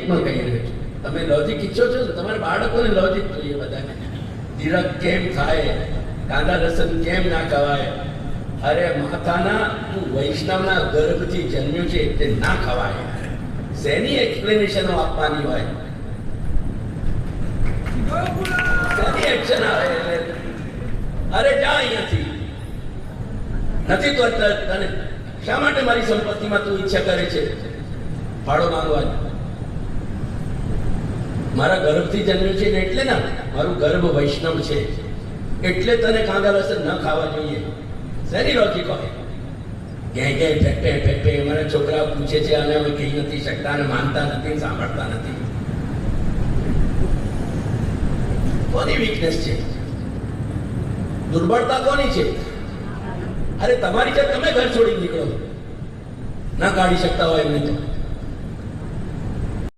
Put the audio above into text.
લોજિકમાં કહી રહ્યો છું. તમે લોજિક ઈચ્છો છો, તમારા બાળકોને લોજિક જોઈએ બધાને. તિલક કેમ થાય, કાંદા લસણ કેમ ના ખવાય, અરે માતાના તું વૈષ્ણવના ગર્ભથી જન્મ્યું છે તે ના ખવાય. શેની એક્સપ્લેનેશનો આપવાની હોય, શેની એક્શન આવે? અરે જા અહીંયાથી. નથી તો તને શા માટે મારી સંપત્તિમાં તું ઈચ્છા કરે છે ફાળો માંગવાની? મારા ગર્ભથી જન્મ્યું છે ને એટલે ના, મારું ગર્ભ વૈષ્ણવ છે એટલે તને કાંદા લસણ ન ખાવા જોઈએ. શેની લોજિક હોય? ક્યાંય ક્યાંય ફેંપે ફેંપે મારા છોકરાઓ પૂછે છે અને અમે કહી નથી શકતા અને માનતા નથી, સાંભળતા નથી. કોની વીકનેસ છે? દુર્બળતા કોની છે? અરે તમારી છે, તમે ઘર છોડી નીકળો, ના કાઢી શકતા હોય એમને તો